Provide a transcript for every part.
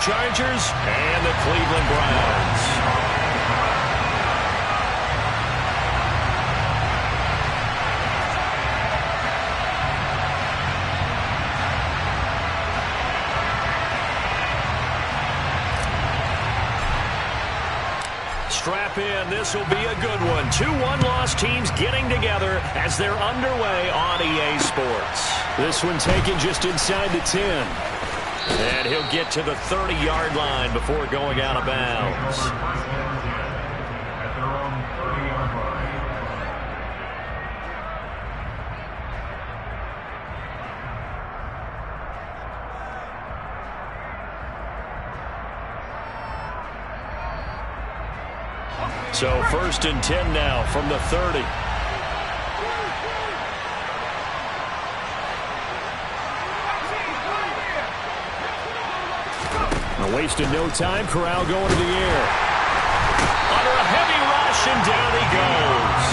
Chargers and the Cleveland Browns. Strap in. This will be a good one. 2 one-loss teams getting together as they're underway on EA Sports. This one taken just inside the 10. And he'll get to the 30-yard line before going out of bounds. So 1st and 10 now from the 30. Wasting no time. Corral going to the air. Under a heavy rush, and down he goes.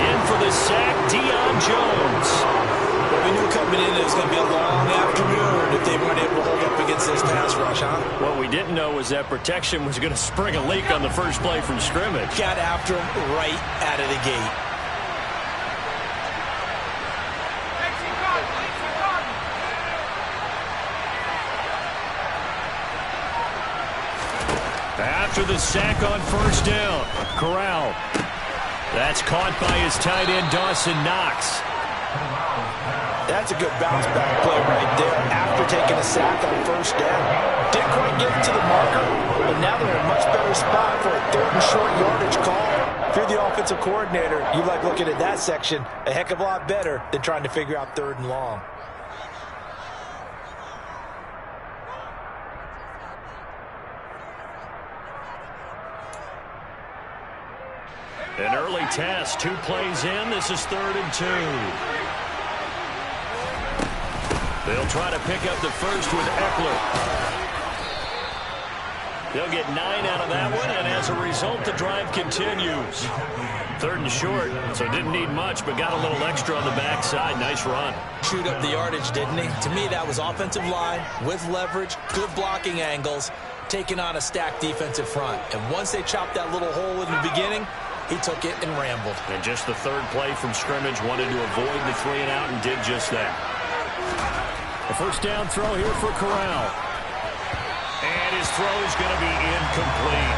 In for the sack, Deion Jones. Well, we knew coming in it was going to be a long afternoon if they weren't able to hold up against this pass rush, huh? What we didn't know was that protection was going to spring a leak on the first play from scrimmage. Got after him right out of the gate. After the sack on 1st down, Corral. That's caught by his tight end, Dawson Knox. That's a good bounce-back play right there after taking a sack on 1st down. Didn't quite get to the marker, but now they're in a much better spot for a 3rd and short yardage call. If you're the offensive coordinator, you like looking at that section a heck of a lot better than trying to figure out 3rd and long. An early test, 2 plays in. This is 3rd and 2. They'll try to pick up the first with Eckler. They'll get 9 out of that one, and as a result, the drive continues. 3rd and short, so didn't need much, but got a little extra on the backside. Nice run. Chewed up the yardage, didn't he? To me, that was offensive line with leverage, good blocking angles, taking on a stacked defensive front. And once they chopped that little hole in the beginning, he took it and rambled. And just the 3rd play from scrimmage, wanted to avoid the 3 and out and did just that. A 1st down throw here for Corral. And his throw is going to be incomplete.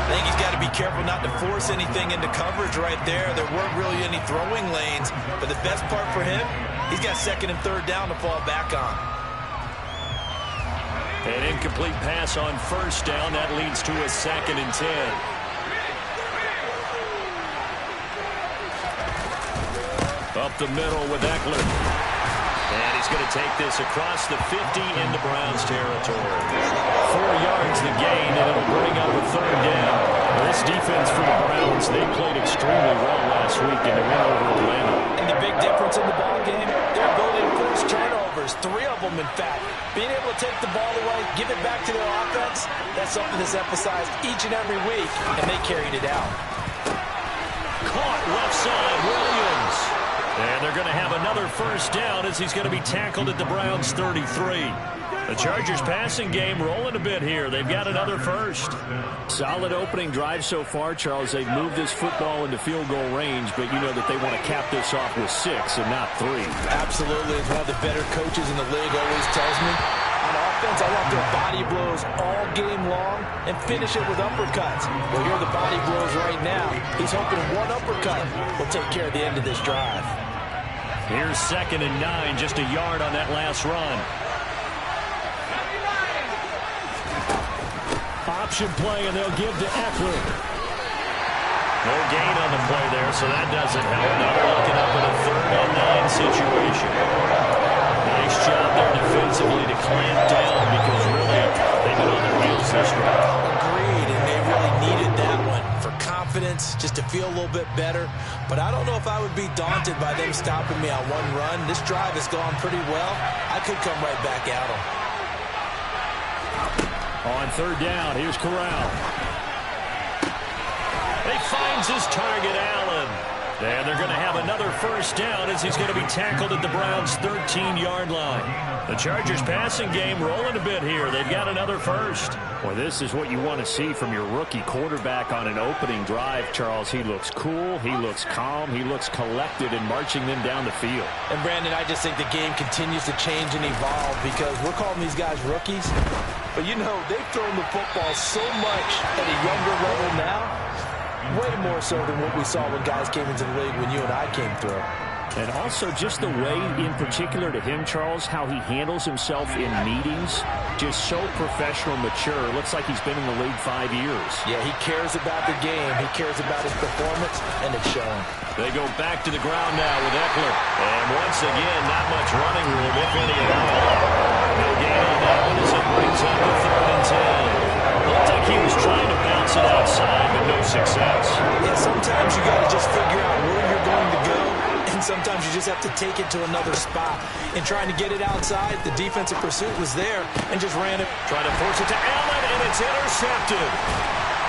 I think he's got to be careful not to force anything into coverage right there. There weren't really any throwing lanes. But the best part for him, he's got 2nd and 3rd down to fall back on. An incomplete pass on 1st down. That leads to a 2nd and 10. Up the middle with Eckler. And he's going to take this across the 50 into Browns territory. 4 yards the gain, and it'll bring up a 3rd down. Well, this defense for the Browns, they played extremely well last week in the win over Atlanta. And the big difference in the ball game, their ability to force turnovers, 3 of them in fact. Being able to take the ball away, give it back to their offense, that's something that's emphasized each and every week, and they carried it out. Caught left side, Williams. And they're going to have another 1st down as he's going to be tackled at the Browns' 33. The Chargers passing game rolling a bit here. They've got another 1st. Solid opening drive so far, Charles. They've moved this football into field goal range, but you know that they want to cap this off with 6 and not 3. Absolutely. As one of the better coaches in the league always tells me, on offense, I want their body blows all game long and finish it with uppercuts. Well, here are the body blows right now. He's hoping one uppercut will take care of the end of this drive. Here's 2nd and 9, just a yard on that last run. Option play, and they'll give to Eckler. No gain on the play there, so that doesn't help. Now they're looking up at a 3rd and 9 situation. Nice job there defensively to clamp down because really they've been on their heels this drive. Agreed, and they really needed that one for confidence, just to feel a little bit better. But I don't know if I would be daunted by them stopping me on one run. This drive has gone pretty well. I could come right back at them. On 3rd down, here's Corral. He finds his target, Allen. And they're going to have another first down as he's going to be tackled at the Browns' 13-yard line. The Chargers passing game rolling a bit here. They've got another first. Well, this is what you want to see from your rookie quarterback on an opening drive, Charles. He looks cool, he looks calm, he looks collected in marching them down the field. And, Brandon, I just think the game continues to change and evolve because we're calling these guys rookies. But, you know, they've thrown the football so much at a younger level now, way more so than what we saw when guys came into the league when you and I came through. And also just the way, in particular to him, Charles, how he handles himself in meetings, just so professional, mature. Looks like he's been in the league 5 years. Yeah, he cares about the game. He cares about his performance, and it's showing. They go back to the ground now with Eckler. And once again, not much running room, if any at all. No gain on that one as it brings up the 3rd and 10. Looked like he was trying to bounce it outside, but no success. Yeah, sometimes you got to just figure out where you're going to go. And sometimes you just have to take it to another spot. In trying to get it outside, the defensive pursuit was there and just ran it. Trying to force it to Allen, and it's intercepted.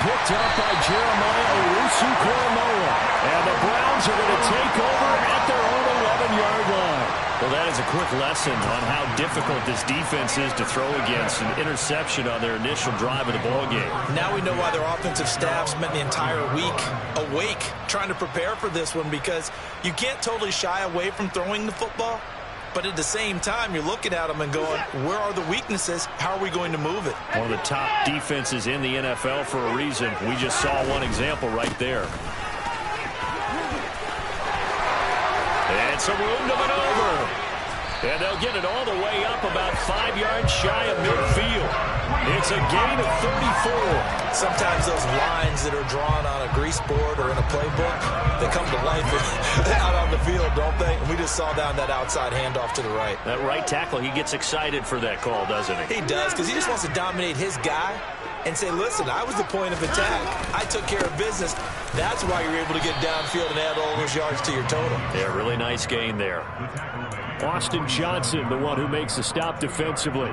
Picked up by Jeremiah Owusu-Koramoah. And the Browns are going to take over at their own 11-yard line. Well, that is a quick lesson on how difficult this defense is to throw against. An interception on their initial drive of the ballgame. Now we know why their offensive staff spent the entire week awake trying to prepare for this one, because you can't totally shy away from throwing the football. But at the same time, you're looking at them and going, where are the weaknesses? How are we going to move it? One of the top defenses in the NFL for a reason. We just saw one example right there. And some room to maneuver. And they'll get it all the way up about 5 yards shy of midfield. It's a gain of 34. Sometimes those lines that are drawn on a grease board or in a playbook, they come to life out on the field, don't they? And we just saw down that outside handoff to the right. That right tackle, he gets excited for that call, doesn't he? He does, because he just wants to dominate his guy and say, listen, I was the point of attack. I took care of business. That's why you're able to get downfield and add all those yards to your total. Yeah, really nice gain there. Austin Johnson, the one who makes the stop defensively.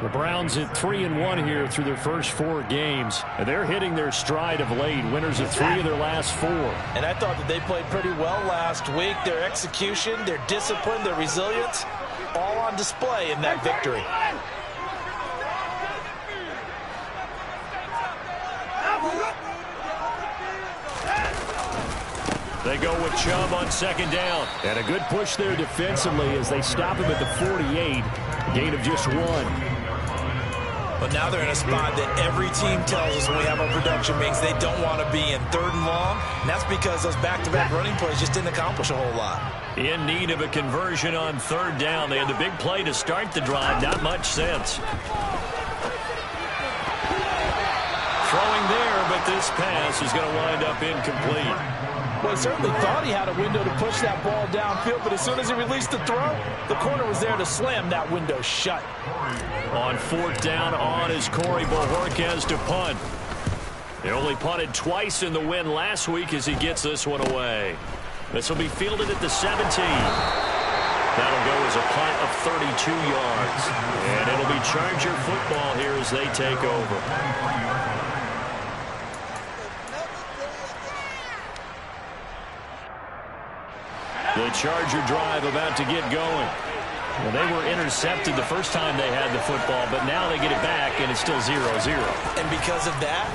The Browns at 3-1 here through their first 4 games. And they're hitting their stride of late. Winners of 3 of their last 4. And I thought that they played pretty well last week. Their execution, their discipline, their resilience, all on display in that victory. They go with Chubb on 2nd down. And a good push there defensively as they stop him at the 48. Gain of just 1. But now they're in a spot that every team tells us when we have our production meetings they don't want to be in 3rd and long. And that's because those back-to-back running plays just didn't accomplish a whole lot. In need of a conversion on 3rd down. They had the big play to start the drive. Not much sense. Throwing there, but this pass is going to wind up incomplete. Well, he certainly thought he had a window to push that ball downfield, but as soon as he released the throw, the corner was there to slam that window shut. On 4th down, on is Corey Bojorquez to punt. They only punted twice in the win last week as he gets this one away. This will be fielded at the 17. That'll go as a punt of 32 yards. And it'll be Charger football here as they take over. The Charger drive about to get going. Well, they were intercepted the first time they had the football, but now they get it back, and it's still 0-0. And because of that,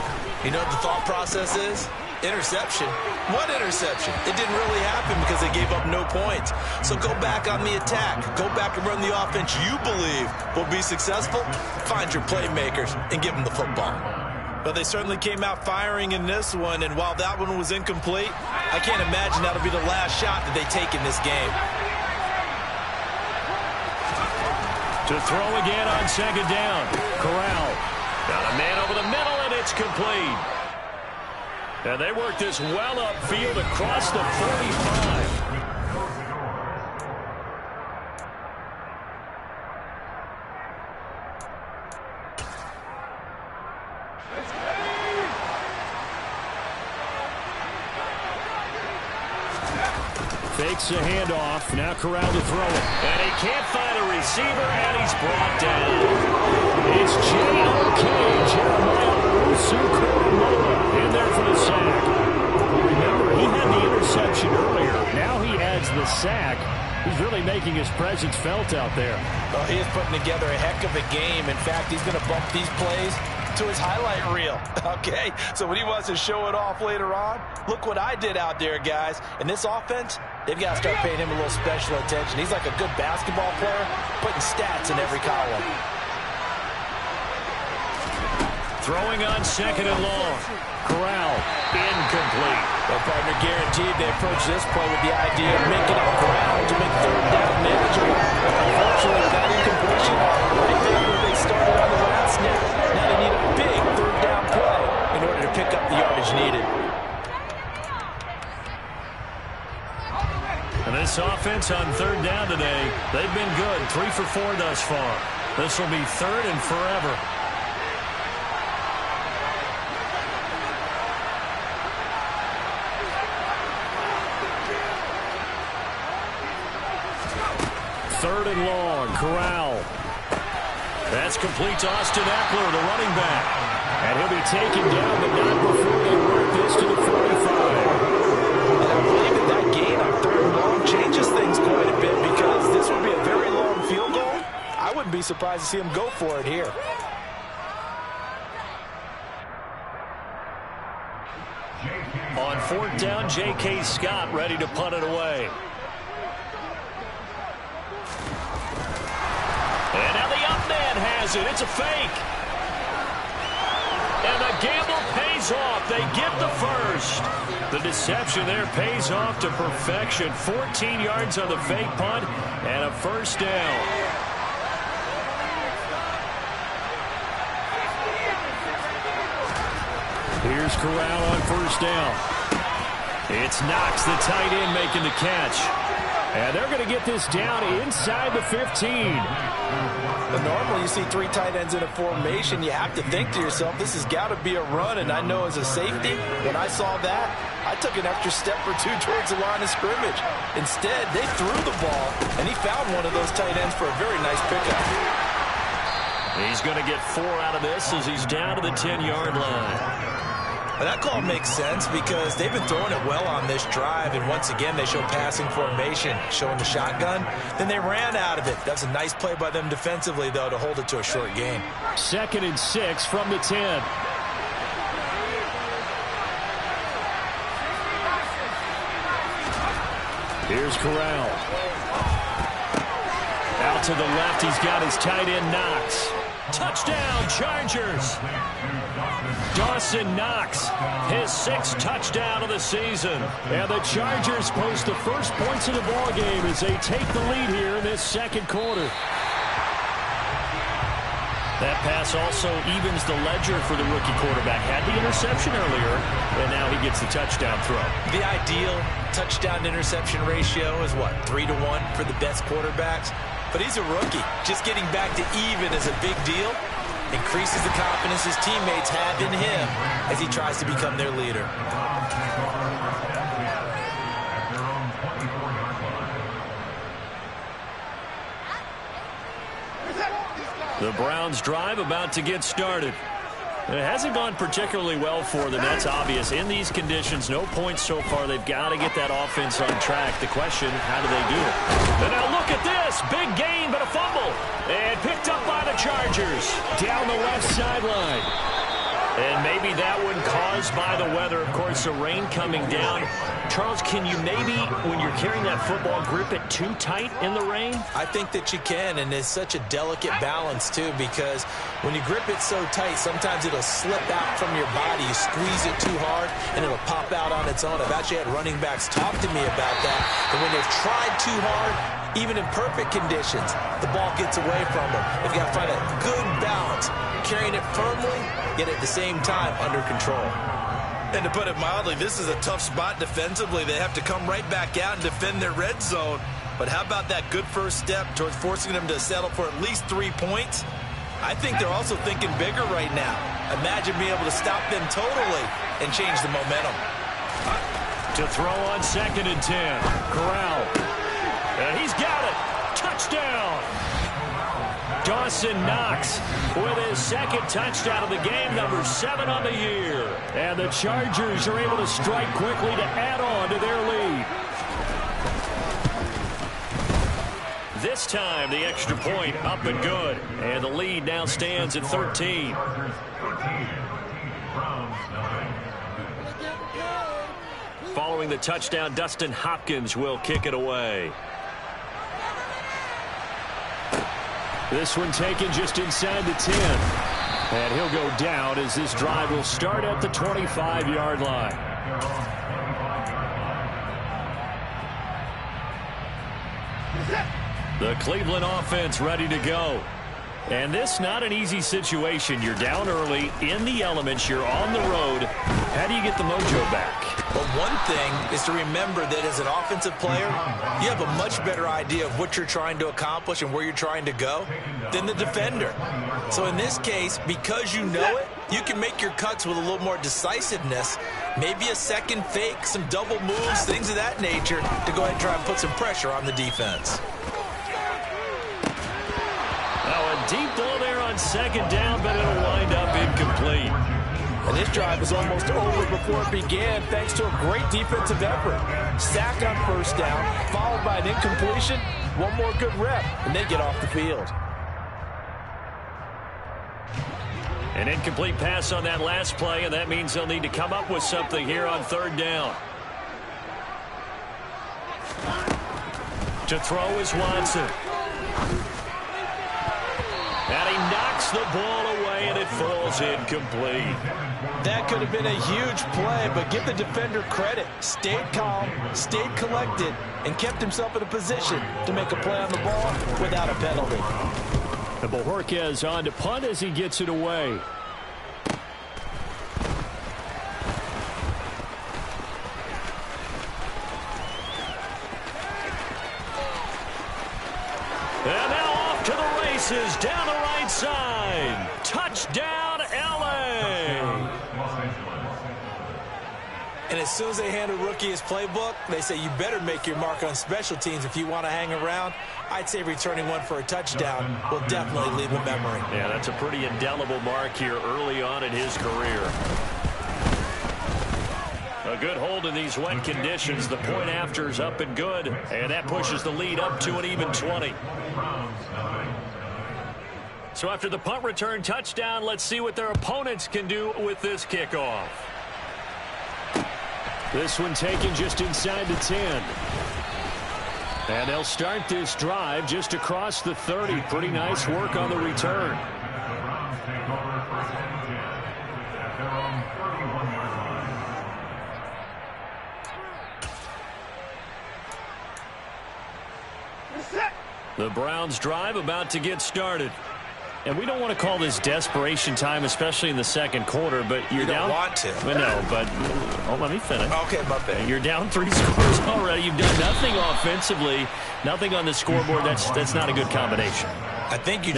you know what the thought process is? Interception. What interception? It didn't really happen because they gave up no points. So go back on the attack. Go back and run the offense you believe will be successful. Find your playmakers and give them the football. But they certainly came out firing in this one, and while that one was incomplete, I can't imagine that'll be the last shot that they take in this game. To throw again on 2nd down. Corral. Got a man over the middle, and it's complete. And they work this well upfield across the 45. Fakes a handoff. Now Corral to throw it. And he can't find a receiver, and he's brought down. It's J.O.K. Jeremiah Owusu-Koramoah in there for the sack. Remember, he had the interception early making his presence felt out there. Well, he is putting together a heck of a game. In fact, he's going to bump these plays to his highlight reel. Okay, so when he wants to show it off later on, look what I did out there, guys. In this offense, they've got to start paying him a little special attention. He's like a good basketball player, putting stats in every column. Throwing on second and long. Corral, incomplete. Well, partner, guaranteed they approach this play with the idea of making up ground to make third down manageable. Unfortunately, with that incompletion, right there where they started on the last snap. Now they need a big third down play in order to pick up the yardage needed. And this offense on third down today, they've been good. 3 for 4 thus far. This will be third and forever. Third and long, Corral. That's complete to Austin Eckler, the running back. And he'll be taken down, but not before they work this to the 45. And I believe that gain on third and long changes things quite a bit because this would be a very long field goal. I wouldn't be surprised to see him go for it here. On fourth down, J.K. Scott ready to punt it away. And now the up man has it. It's a fake. And the gamble pays off. They get the first. The deception there pays off to perfection. 14 yards on the fake punt and a first down. Here's Corral on first down. It's Knox, the tight end, making the catch. And they're going to get this down inside the 15. But normally you see 3 tight ends in a formation, you have to think to yourself, this has got to be a run. And I know as a safety, when I saw that, I took an extra step or 2 towards the line of scrimmage. Instead, they threw the ball, and he found one of those tight ends for a very nice pickup. He's going to get 4 out of this as he's down to the 10-yard line. And that call makes sense because they've been throwing it well on this drive, and once again they show passing formation, showing the shotgun. Then they ran out of it. That's a nice play by them defensively, though, to hold it to a short gain. 2nd and 6 from the 10. Here's Corral. Out to the left, he's got his tight end, Knox. Touchdown, Chargers. Dawson Knox, his 6th touchdown of the season. And the Chargers post the first points of the ball game as they take the lead here in this second quarter. That pass also evens the ledger for the rookie quarterback. Had the interception earlier, and now he gets the touchdown throw. The ideal touchdown-interception ratio is what, 3-1 for the best quarterbacks? But he's a rookie. Just getting back to even is a big deal. Increases the confidence his teammates have in him as he tries to become their leader. The Browns drive about to get started. It hasn't gone particularly well for them. That's obvious. In these conditions, no points so far. They've got to get that offense on track. The question, how do they do it? And now look at this. Big gain, but a fumble. And picked up by the Chargers. Down the left sideline. And maybe that one caused by the weather. Of course, the rain coming down. Charles, can you maybe, when you're carrying that football, grip it too tight in the rain? I think that you can, and it's such a delicate balance, too, because when you grip it so tight, sometimes it'll slip out from your body. You squeeze it too hard, and it'll pop out on its own. I've actually had running backs talk to me about that. And when they've tried too hard, even in perfect conditions, the ball gets away from them. They've got to find a good balance, carrying it firmly, yet at the same time under control. And to put it mildly, this is a tough spot defensively. They have to come right back out and defend their red zone. But how about that good first step towards forcing them to settle for at least 3 points? I think they're also thinking bigger right now. Imagine being able to stop them totally and change the momentum. To throw on 2nd and 10. Corral. And he's got it. Touchdown. Dawson Knox with his 2nd touchdown of the game, number 7 on the year. And the Chargers are able to strike quickly to add on to their lead. This time, the extra point up and good. And the lead now stands at 13. Following the touchdown, Dustin Hopkins will kick it away. This one taken just inside the 10. And he'll go down as this drive will start at the 25-yard line. The Cleveland offense ready to go. And this not an easy situation. You're down early, in the elements, you're on the road. How do you get the mojo back? Well, one thing is to remember that as an offensive player, you have a much better idea of what you're trying to accomplish and where you're trying to go than the defender. So in this case, because you know it, you can make your cuts with a little more decisiveness, maybe a second fake, some double moves, things of that nature, to go ahead and try and put some pressure on the defense. Now a deep ball there on second down, but it'll wind up incomplete. And this drive was almost over before it began thanks to a great defensive effort. Sack on first down, followed by an incompletion, one more good rep, and they get off the field. An incomplete pass on that last play, and that means they'll need to come up with something here on third down. To throw is Watson. And he knocks the ball away, and it falls incomplete. That could have been a huge play, but give the defender credit. Stayed calm, stayed collected, and kept himself in a position to make a play on the ball without a penalty. And Bojorquez on to punt as he gets it away. And now off to the races, down the right side. Touchdown, L.A. And as soon as they hand a rookie his playbook, they say you better make your mark on special teams if you want to hang around. I'd say returning one for a touchdown will definitely leave a memory. Yeah, that's a pretty indelible mark here early on in his career. A good hold in these wet conditions. The point after is up and good, and that pushes the lead up to an even 20. So after the punt return touchdown, let's see what their opponents can do with this kickoff. This one taken just inside the 10. And they'll start this drive just across the 30. Pretty nice work on the return. The Browns drive about to get started. And we don't want to call this desperation time, especially in the second quarter, but you're you down. Don't want to. Well, no, but let me finish. Okay, my bad. You're down 3 scores already. You've done nothing offensively, nothing on the scoreboard. That's not a good combination. I think you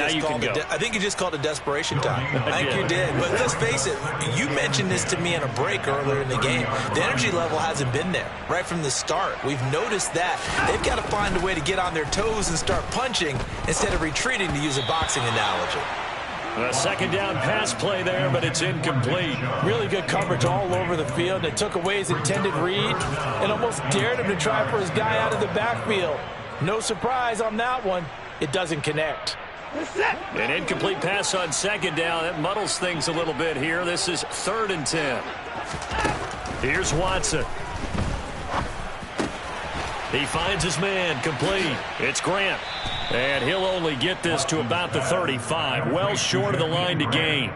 just called it desperation time. I think you did. But let's face it, you mentioned this to me in a break earlier in the game. The energy level hasn't been there right from the start. We've noticed that. They've got to find a way to get on their toes and start punching instead of retreating, to use a boxing analogy. A second down pass play there, but it's incomplete. Really good coverage all over the field. It took away his intended read and almost dared him to try for his guy out of the backfield. No surprise on that one. It doesn't connect. An incomplete pass on second down. That muddles things a little bit here. This is 3rd and 10. Here's Watson. He finds his man, complete. It's Grant. And he'll only get this to about the 35. Well short of the line to gain.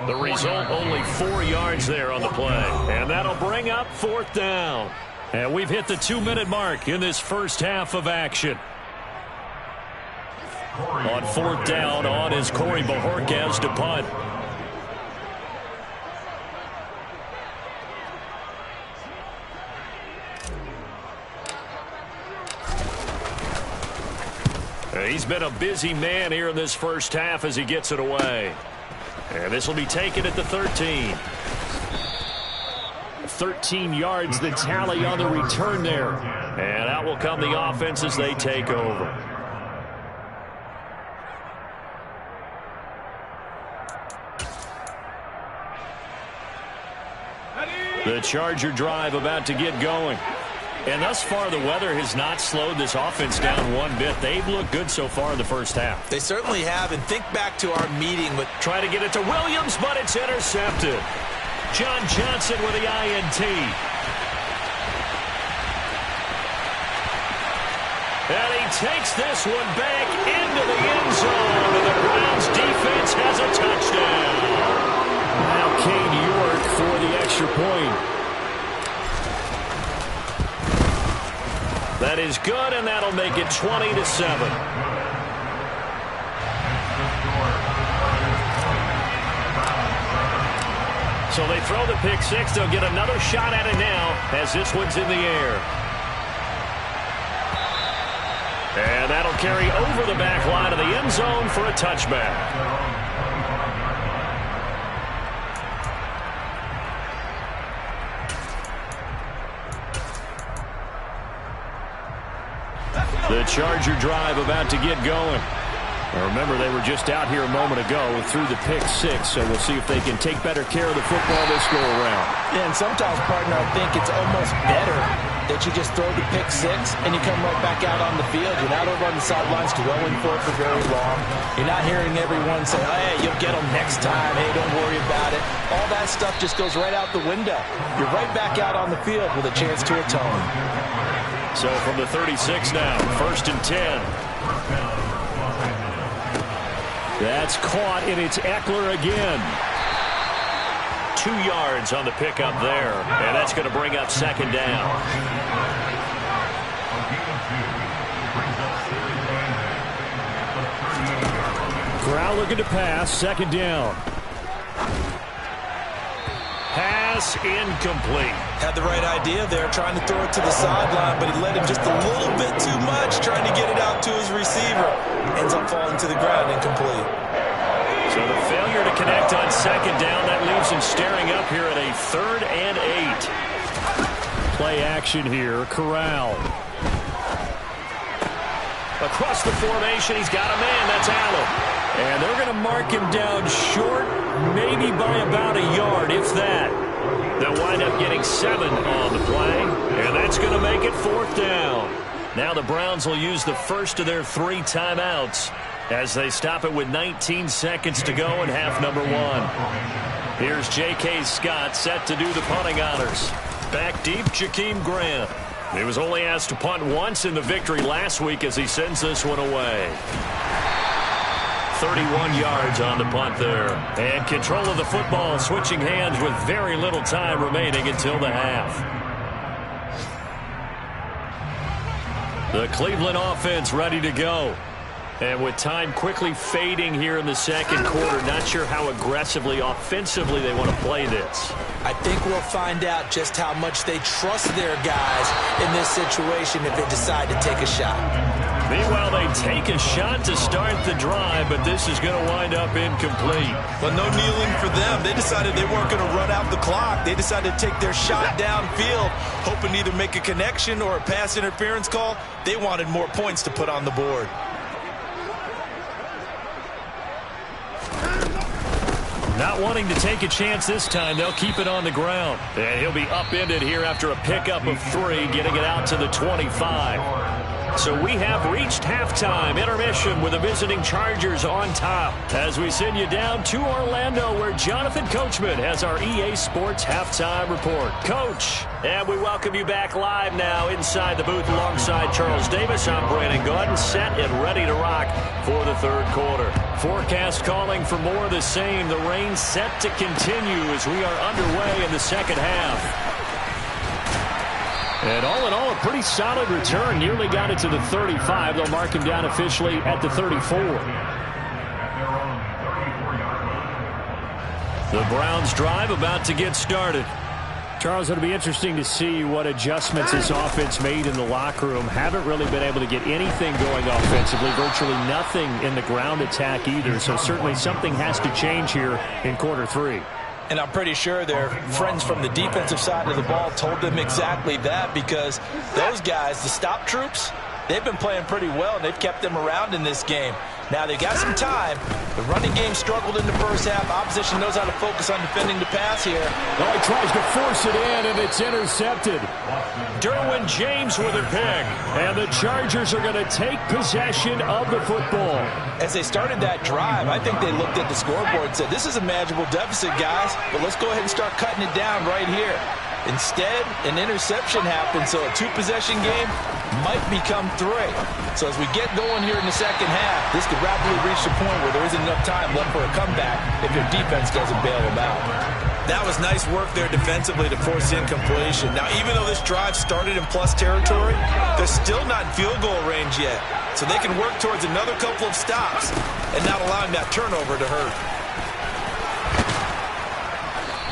The result, only 4 yards there on the play. And that'll bring up 4th down. And we've hit the 2-minute mark in this first half of action. On 4th down, on is Corey Bojorquez to punt. He's been a busy man here in this first half as he gets it away. And this will be taken at the 13. 13 yards, the tally on the return there. And out will come the offense as they take over. The Charger drive about to get going. And thus far, the weather has not slowed this offense down one bit. They've looked good so far in the first half. They certainly have, and think back to our meeting with... Try to get it to Williams, but it's intercepted. John Johnson with the INT. And he takes this one back into the end zone, and the Browns defense has a touchdown. Now Kane York for the extra point. That is good, and that'll make it 20-7. So they throw the pick six. They'll get another shot at it now as this one's in the air. And that'll carry over the back line of the end zone for a touchback. The Charger drive about to get going. Now remember, they were just out here a moment ago through the pick six, so we'll see if they can take better care of the football this go around. Yeah, and sometimes, partner, I think it's almost better that you just throw the pick six and you come right back out on the field. You're not over on the sidelines dwelling for it for very long. You're not hearing everyone say, hey, you'll get them next time. Hey, don't worry about it. All that stuff just goes right out the window. You're right back out on the field with a chance to atone. So from the 36 now, 1st and 10. That's caught, and it's Eckler again. 2 yards on the pickup there, and that's going to bring up 2nd down. Corral looking to pass, 2nd down. Pass incomplete. Had the right idea there, trying to throw it to the sideline, but he led him just a little bit too much, trying to get it out to his receiver. Ends up falling to the ground, incomplete. So the failure to connect on 2nd down, that leaves him staring up here at a 3rd and 8. Play action here, Corral. Across the formation, he's got a man, that's Allen. And they're going to mark him down short, maybe by about a yard, if that. They'll wind up getting 7 on the play, and that's going to make it 4th down. Now the Browns will use the first of their 3 timeouts as they stop it with 19 seconds to go in half number 1. Here's J.K. Scott set to do the punting honors. Back deep, Jakeem Grant. He was only asked to punt once in the victory last week as he sends this one away. 31 yards on the punt there. And control of the football, switching hands with very little time remaining until the half. The Cleveland offense ready to go. And with time quickly fading here in the 2nd quarter, not sure how aggressively, offensively they want to play this. I think we'll find out just how much they trust their guys in this situation if they decide to take a shot. Meanwhile, they take a shot to start the drive, but this is going to wind up incomplete. But no kneeling for them. They decided they weren't going to run out the clock. They decided to take their shot downfield, hoping to either make a connection or a pass interference call. They wanted more points to put on the board. Not wanting to take a chance this time, they'll keep it on the ground. And he'll be upended here after a pickup of 3, getting it out to the 25. So we have reached halftime intermission with the visiting Chargers on top as we send you down to Orlando where Jonathan Coachman has our EA Sports halftime report. Coach, and we welcome you back live now inside the booth alongside Charles Davis. I'm Brandon Gordon, set and ready to rock for the 3rd quarter. Forecast calling for more of the same. The rain set to continue as we are underway in the 2nd half. And all in all, a pretty solid return. Nearly got it to the 35. They'll mark him down officially at the 34. The Browns drive about to get started. Charles, it'll be interesting to see what adjustments this offense made in the locker room. Haven't really been able to get anything going offensively. Virtually nothing in the ground attack either. So certainly something has to change here in quarter 3. And I'm pretty sure their friends from the defensive side of the ball told them exactly that, because those guys, the stop troops, they've been playing pretty well, and they've kept them around in this game. Now, they got some time. The running game struggled in the first half. Opposition knows how to focus on defending the pass here. Oh, he tries to force it in, and it's intercepted. Derwin James with a pick. And the Chargers are going to take possession of the football. As they started that drive, I think they looked at the scoreboard and said, this is a manageable deficit, guys, but let's go ahead and start cutting it down right here. Instead, an interception happened, so a two-possession game might become three. So as we get going here in the second half, this could rapidly reach the point where there isn't enough time left for a comeback if your defense doesn't bail them out. That was nice work there defensively to force incompletion. Now, even though this drive started in plus territory, they're still not in field goal range yet. So they can work towards another couple of stops and not allowing that turnover to hurt.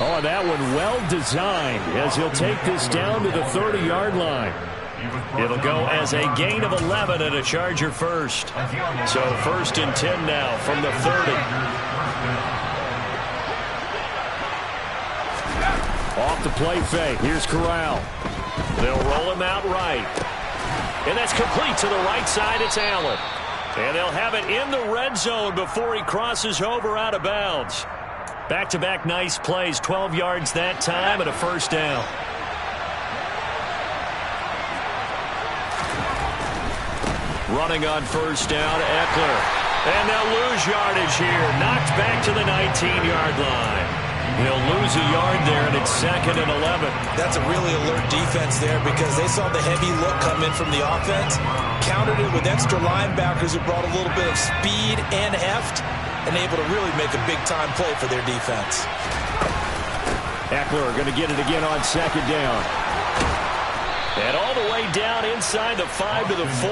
Oh, and that one well designed as he'll take this down to the 30-yard line. It'll go as a gain of 11 and a Charger first. So 1st and 10 now from the 30. Off the play fake. Here's Corral. They'll roll him out right. And that's complete to the right side. It's Allen. And they'll have it in the red zone before he crosses over out of bounds. Back-to-back nice plays. 12 yards that time and a first down. Running on first down, Eckler. And they'll lose yardage here. Knocked back to the 19-yard line. He'll lose a yard there, and it's 2nd and 11. That's a really alert defense there because they saw the heavy look come in from the offense, countered it with extra linebackers who brought a little bit of speed and heft, and able to really make a big-time play for their defense. Eckler going to get it again on 2nd down. And all the way down inside the 5 to the 4.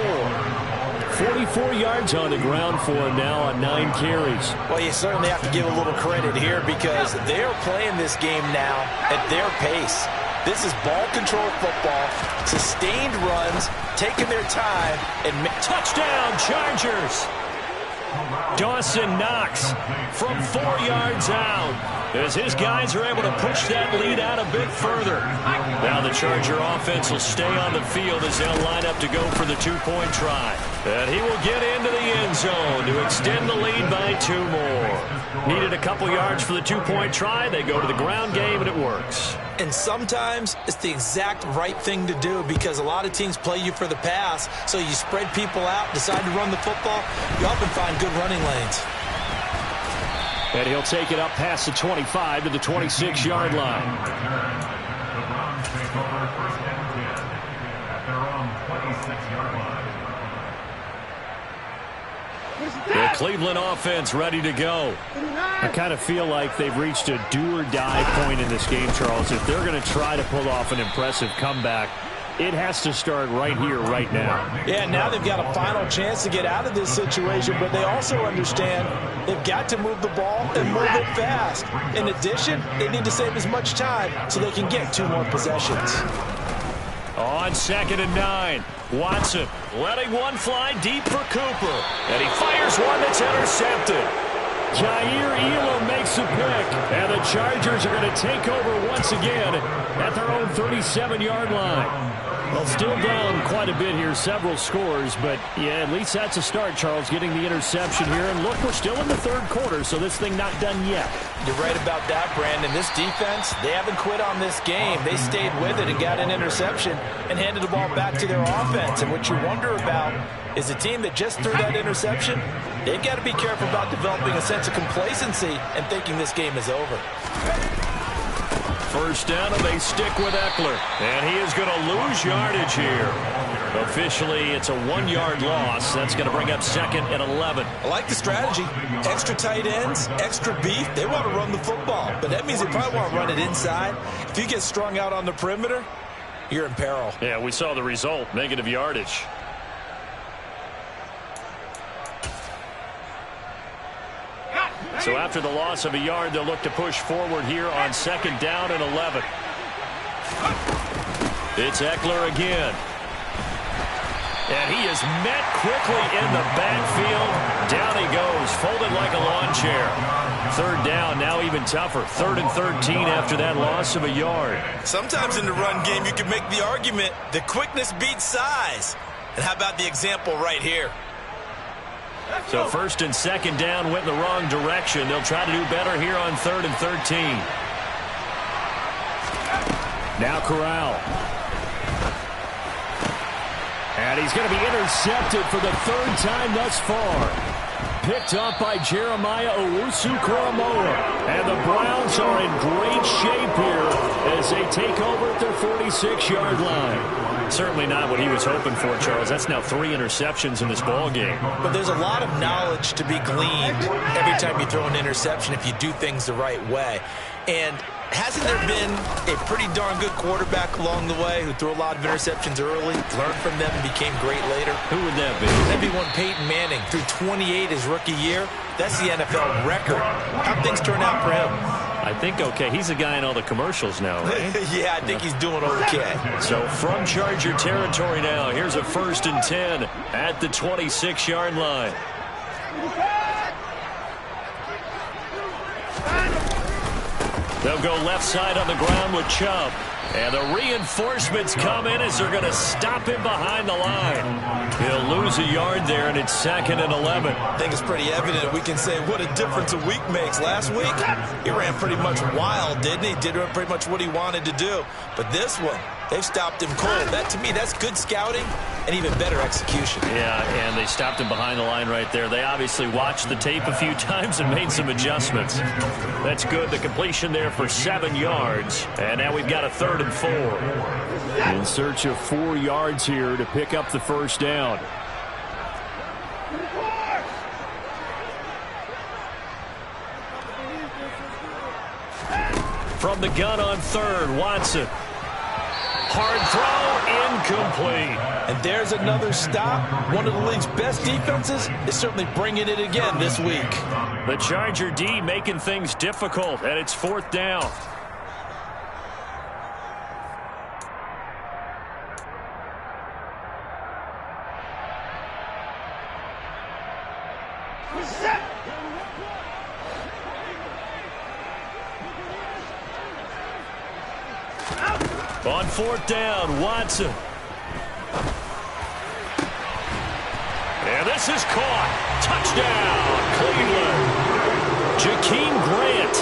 44 yards on the ground for him now on 9 carries. Well, you certainly have to give a little credit here because they're playing this game now at their pace. This is ball control football, sustained runs, taking their time, and touchdown Chargers! Dawson Knox from 4 yards out as his guys are able to push that lead out a bit further. Now the Charger offense will stay on the field as they'll line up to go for the two-point try. And he will get into the end zone to extend the lead by 2 more. Needed a couple yards for the two-point try. They go to the ground game, and it works. And sometimes it's the exact right thing to do because a lot of teams play you for the pass, so you spread people out, decide to run the football. You often find good running lanes. And he'll take it up past the 25 to the 26-yard line. The Cleveland offense ready to go. I kind of feel like they've reached a do-or-die point in this game, Charles. If they're going to try to pull off an impressive comeback, it has to start right here, right now. Yeah, now they've got a final chance to get out of this situation, but they also understand they've got to move the ball and move it fast. In addition, they need to save as much time so they can get 2 more possessions. On 2nd and 9, Watson letting one fly deep for Cooper. And he fires one that's intercepted. Jair Elam makes a pick. And the Chargers are going to take over once again at their own 37-yard line. Well, still down quite a bit here, several scores, but yeah, at least that's a start, Charles, getting the interception here. And look, we're still in the 3rd quarter, so this thing not done yet. You're right about that, Brandon. This defense, they haven't quit on this game. They stayed with it and got an interception and handed the ball back to their offense. And what you wonder about is a team that just threw that interception, they've got to be careful about developing a sense of complacency and thinking this game is over. First down, and they stick with Eckler. And he is going to lose yardage here. Officially, it's a 1-yard loss. That's going to bring up 2nd and 11. I like the strategy. Extra tight ends, extra beef. They want to run the football, but that means they probably want to run it inside. If you get strung out on the perimeter, you're in peril. Yeah, we saw the result, negative yardage. So after the loss of a yard, they'll look to push forward here on 2nd down and 11. It's Eckler again. And he is met quickly in the backfield. Down he goes, folded like a lawn chair. 3rd down, now even tougher. 3rd and 13 after that loss of a yard. Sometimes in the run game, you can make the argument that quickness beats size. And how about the example right here? So first and second down went in the wrong direction. They'll try to do better here on 3rd and 13. Now Corral. And he's going to be intercepted for the 3rd time thus far. Picked up by Jeremiah Owusu-Koramoah. And the Browns are in great shape here as they take over at their 46-yard line. Certainly not what he was hoping for, Charles. That's now 3 interceptions in this ball game. But there's a lot of knowledge to be gleaned every time you throw an interception if you do things the right way. And hasn't there been a pretty darn good quarterback along the way who threw a lot of interceptions early, learned from them, and became great later? Who would that be? That'd be one Peyton Manning. Threw 28 his rookie year. That's the NFL record. How'd things turn out for him? I think okay. He's a guy in all the commercials now, right? Yeah, I think he's doing okay. So from Charger territory now, here's a 1st and 10 at the 26-yard line. They'll go left side on the ground with Chubb. And the reinforcements come in as they're going to stop him behind the line. He'll lose a yard there, and it's 2nd and 11. I think it's pretty evident. We can say what a difference a week makes. Last week, he ran pretty much wild, didn't he? Did pretty much what he wanted to do. But this one, they've stopped him cold. That, to me, that's good scouting and even better execution. Yeah, and they stopped him behind the line right there. They obviously watched the tape a few times and made some adjustments. That's good. The completion there for 7 yards. And now we've got a 3rd and 4. In search of 4 yards here to pick up the 1st down. From the gun on 3rd, Watson. Hard throw, incomplete. And there's another stop. One of the league's best defenses is certainly bringing it again this week. The Charger D making things difficult, and it's 4th down. On 4th down, Watson. And this is caught. Touchdown, Cleveland. Jakeem Grant,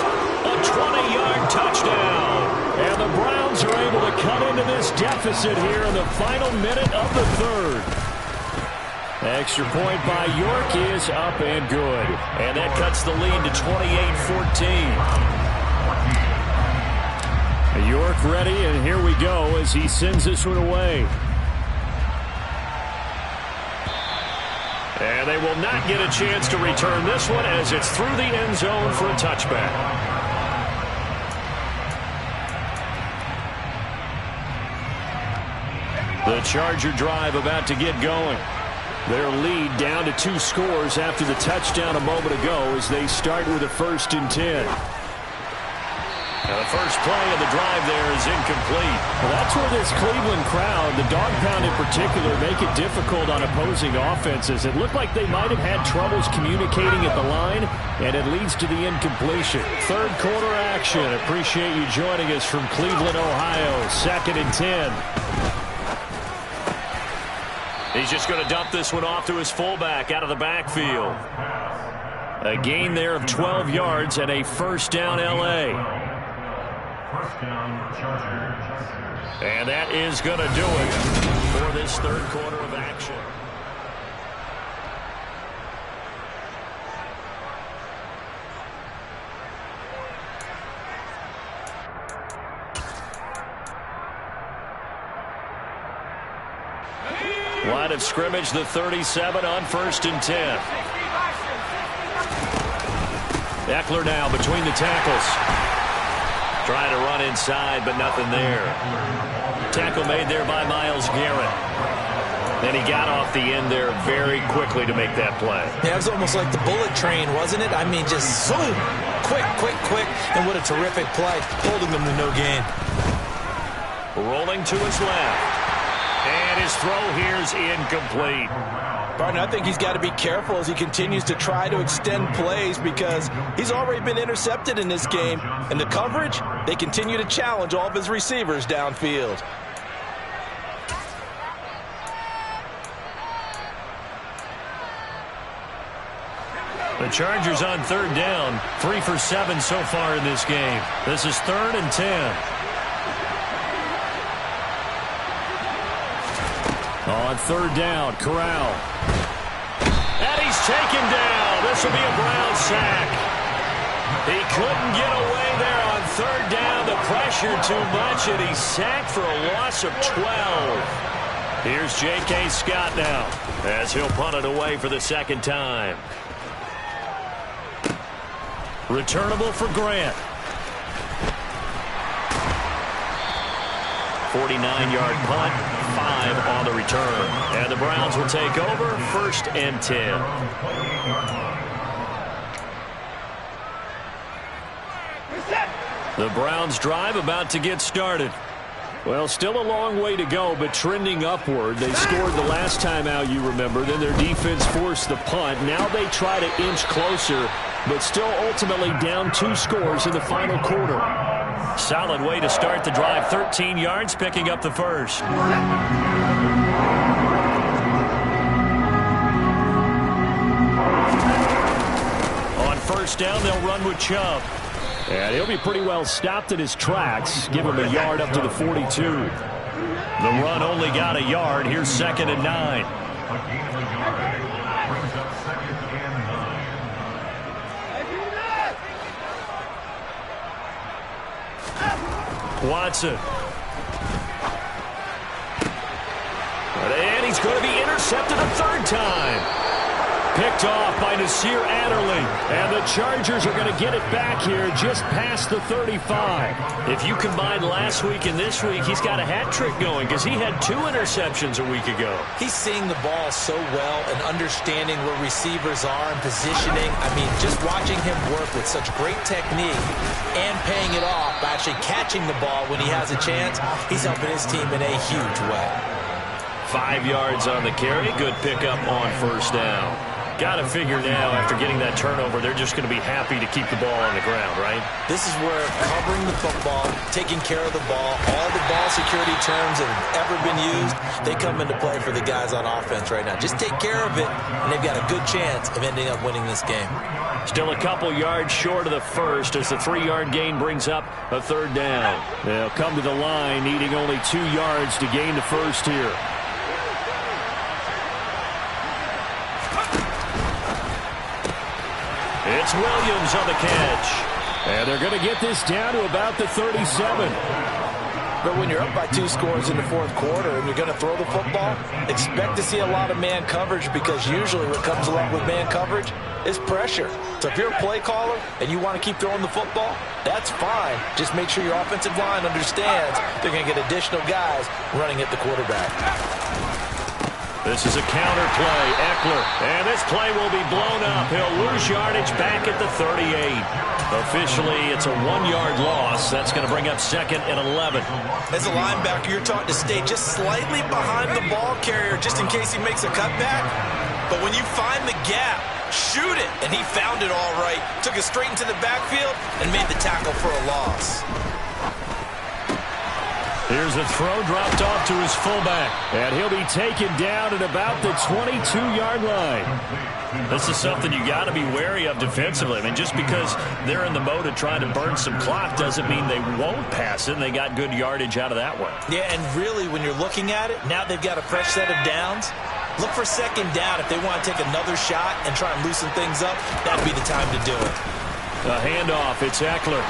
a 20-yard touchdown. And the Browns are able to cut into this deficit here in the final minute of the 3rd. Extra point by York is up and good. And that cuts the lead to 28-14. York ready, and here we go as he sends this one away. And they will not get a chance to return this one as it's through the end zone for a touchback. The Charger drive about to get going. Their lead down to 2 scores after the touchdown a moment ago as they start with a 1st and 10. Now the first play of the drive there is incomplete. Well, that's where this Cleveland crowd, the dog pound in particular, make it difficult on opposing offenses. It looked like they might have had troubles communicating at the line, and it leads to the incompletion. 3rd quarter action. Appreciate you joining us from Cleveland, Ohio. 2nd and 10. He's just going to dump this one off to his fullback out of the backfield. A gain there of 12 yards and a 1st down L.A. And that is going to do it for this 3rd quarter of action. Line of scrimmage, the 37 on 1st and 10. Eckler now between the tackles. Trying to run inside, but nothing there. Tackle made there by Myles Garrett. Then he got off the end there very quickly to make that play. Yeah, it was almost like the bullet train, wasn't it? I mean, just zoom. Quick, quick, quick. And what a terrific play, holding them to no gain. Rolling to his left. And his throw here is incomplete. Partner, I think he's got to be careful as he continues to try to extend plays because he's already been intercepted in this game. And the coverage, they continue to challenge all of his receivers downfield. The Chargers on third down, 3 for 7 so far in this game. This is 3rd and 10. On third down, Corral. And he's taken down. This will be a Brown sack. He couldn't get away there on third down. The pressure too much, and he's sacked for a loss of 12. Here's J.K. Scott now, as he'll punt it away for the second time. Returnable for Grant. 49-yard punt, 5 on the return. And the Browns will take over, 1st and 10. The Browns drive about to get started. Well, still a long way to go, but trending upward. They scored the last time out, you remember. Then their defense forced the punt. Now they try to inch closer, but still ultimately down 2 scores in the final quarter. Solid way to start the drive. 13 yards, picking up the first. On first down, they'll run with Chubb. And he'll be pretty well stopped in his tracks. Give him a yard up to the 42. The run only got a yard. Here's 2nd and 9. Watson. And he's going to be intercepted a 3rd time. Picked off by Nasir Adderley. And the Chargers are going to get it back here just past the 35. If you combine last week and this week, he's got a hat trick going because he had 2 interceptions a week ago. He's seeing the ball so well and understanding where receivers are and positioning. I mean, just watching him work with such great technique and paying it off by actually catching the ball when he has a chance, he's helping his team in a huge way. 5 yards on the carry. Good pickup on first down. Got to figure now, after getting that turnover, they're just going to be happy to keep the ball on the ground, right? This is where covering the football, taking care of the ball, all the ball security terms that have ever been used, they come into play for the guys on offense right now. Just take care of it, and they've got a good chance of ending up winning this game. Still a couple yards short of the first as the 3-yard gain brings up a 3rd down. They'll come to the line needing only 2 yards to gain the first here. It's Williams on the catch. And they're going to get this down to about the 37. But when you're up by 2 scores in the 4th quarter and you're going to throw the football, expect to see a lot of man coverage because usually what comes along with man coverage is pressure. So if you're a play caller and you want to keep throwing the football, that's fine. Just make sure your offensive line understands they're going to get additional guys running at the quarterback. This is a counter play. Eckler. And this play will be blown up. He'll lose yardage back at the 38. Officially, it's a 1-yard loss. That's going to bring up 2nd and 11. As a linebacker, you're taught to stay just slightly behind the ball carrier just in case he makes a cutback. But when you find the gap, shoot it. And he found it all right. Took it straight into the backfield and made the tackle for a loss. Here's a throw dropped off to his fullback. And he'll be taken down at about the 22-yard line. This is something you got to be wary of defensively. I mean, just because they're in the mode of trying to burn some clock doesn't mean they won't pass it, and they got good yardage out of that one. Yeah, and really, when you're looking at it, now they've got a fresh set of downs. Look for 2nd down. If they want to take another shot and try and loosen things up, that'd be the time to do it. A handoff. It's Eckler.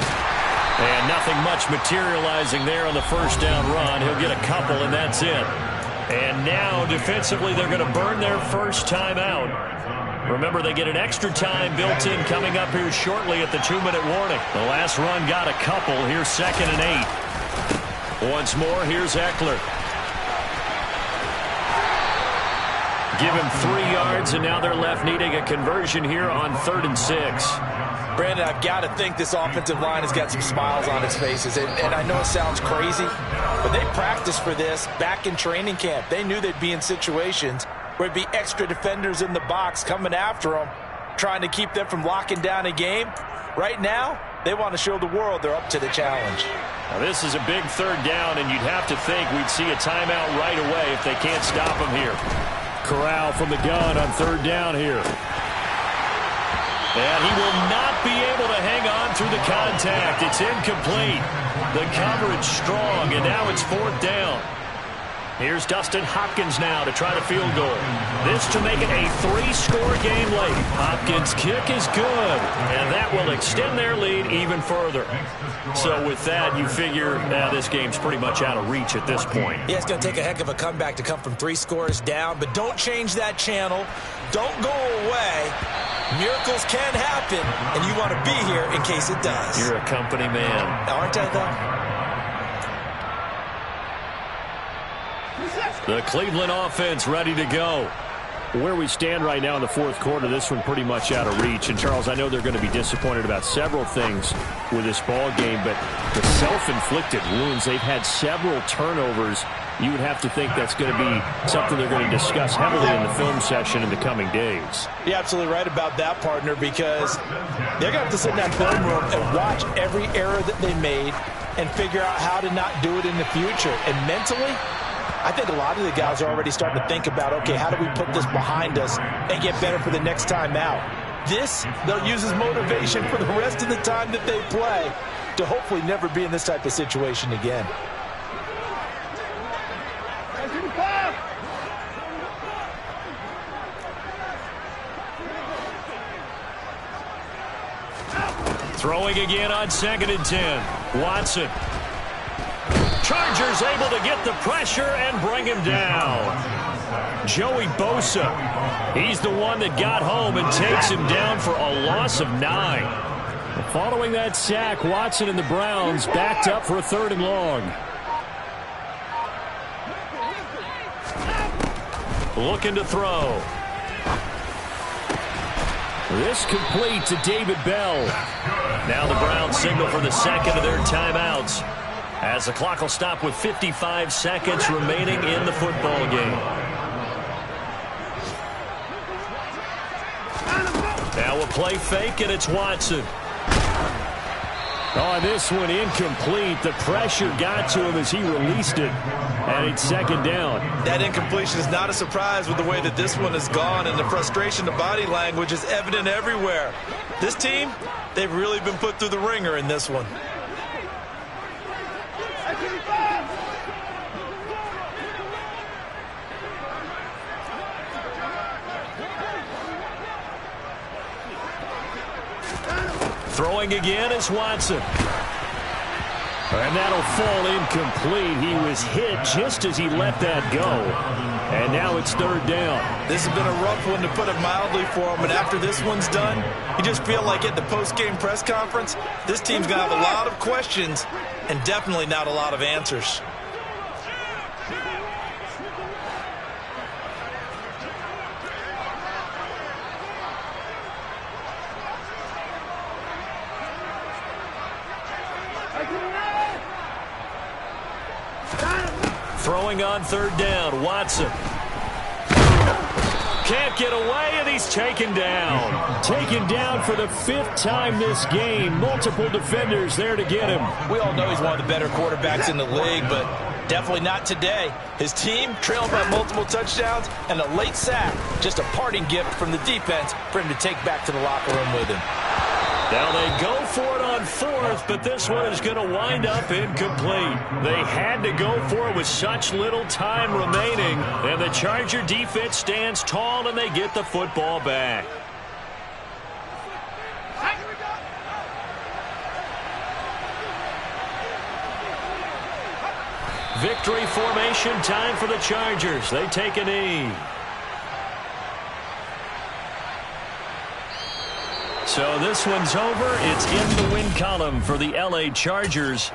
And nothing much materializing there on the first down run. He'll get a couple, and that's it. And now, defensively, they're going to burn their first time out. Remember, they get an extra time built in coming up here shortly at the 2-minute warning. The last run got a couple. Here's 2nd and 8. Once more, here's Eckler. Give him 3 yards, and now they're left needing a conversion here on 3rd and 6. Brandon, I've got to think this offensive line has got some smiles on its faces. And I know it sounds crazy, but they practiced for this back in training camp. They knew they'd be in situations where it'd be extra defenders in the box coming after them, trying to keep them from locking down a game. Right now, they want to show the world they're up to the challenge. Now, this is a big 3rd down, and you'd have to think we'd see a timeout right away if they can't stop them here. Corral from the gun on 3rd down here. And he will not be able to hang on through the contact. It's incomplete. The coverage strong, and now it's 4th down. Here's Dustin Hopkins now to try the field goal. This to make it a 3-score game late. Hopkins' kick is good, and that will extend their lead even further. So with that, you figure this game's pretty much out of reach at this point. Yeah, it's going to take a heck of a comeback to come from 3 scores down, but don't change that channel. Don't go away. Miracles can happen, and you want to be here in case it does. You're a company man. Aren't I, though? The Cleveland offense ready to go. Where we stand right now in the 4th quarter, this one pretty much out of reach. And, Charles, I know they're going to be disappointed about several things with this ball game, but the self-inflicted wounds, they've had several turnovers. You would have to think that's going to be something they're going to discuss heavily in the film session in the coming days. You're absolutely right about that, partner, because they're going to have to sit in that film room and watch every error that they made and figure out how to not do it in the future. And mentally, I think a lot of the guys are already starting to think about, okay, how do we put this behind us and get better for the next time out? This, they'll use as motivation for the rest of the time that they play to hopefully never be in this type of situation again. Throwing again on 2nd and 10. Watson. Chargers able to get the pressure and bring him down. Joey Bosa. He's the one that got home and takes him down for a loss of 9. Following that sack, Watson and the Browns backed up for a 3rd and long. Looking to throw. This complete to David Bell. Now the Browns signal for the 2nd of their timeouts, as the clock will stop with 55 seconds remaining in the football game. Now a play fake, and it's Watson. Oh, this one incomplete. The pressure got to him as he released it, and it's 2nd down. That incompletion is not a surprise with the way that this one has gone, and the frustration, the body language is evident everywhere. This team, they've really been put through the ringer in this one. Throwing again is Watson. And that'll fall incomplete. He was hit just as he let that go. And now it's 3rd down. This has been a rough one, to put it mildly, for him. And after this one's done, you just feel like at the post-game press conference, this team's going to have a lot of questions and definitely not a lot of answers. Throwing on 3rd down, Watson. Can't get away, and he's taken down. Taken down for the 5th time this game. Multiple defenders there to get him. We all know he's one of the better quarterbacks in the league, but definitely not today. His team trailed by multiple touchdowns, and a late sack, just a parting gift from the defense for him to take back to the locker room with him. Now they go for it on 4th, but this one is going to wind up incomplete. They had to go for it with such little time remaining, and the Charger defense stands tall, and they get the football back. Victory formation time for the Chargers. They take a knee. So this one's over. It's in the win column for the LA Chargers.